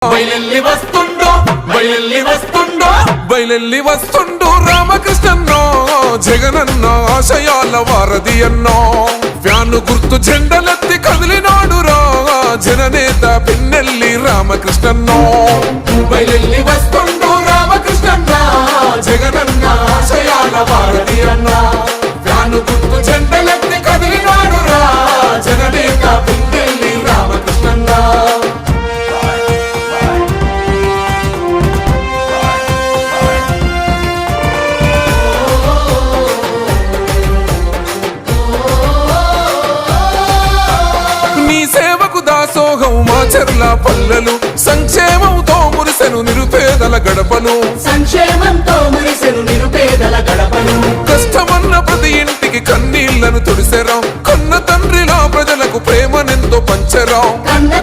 బయలెల్లి వస్తుండో బయలెల్లి వస్తుండో బయలెల్లి వస్తుండు రామకృష్ణన్నో జగనన్న ఆశయాల వారధి అన్నో వ్యాను గుర్తు జెండలెత్తి కదిలినాడు రా జననేత పిన్నెల్లి రామకృష్ణన్నో బయలెల్లి వస్తుండో రామకృష్ణన్న జగనన్న ఆశయాల వారధి అన్నో వ్యాను గుర్తు జెండలెత్తి కదిలినాడు రా జననేత పిన్నెల్లి రామకృష్ణన్న దాసోహం మాచర్ల పల్లెలు సంక్షేమంతో మురిసెను నిరుపేదల గడపలు సంక్షేమంతో మురిసెను నిరుపేదల గడపలు కష్టమన్న ప్రతి ఇంటికి కన్నీళ్లను తుడిసెరా కన్న తండ్రిలా ప్రజలకు ప్రేమనెంతో పంచరా కన్న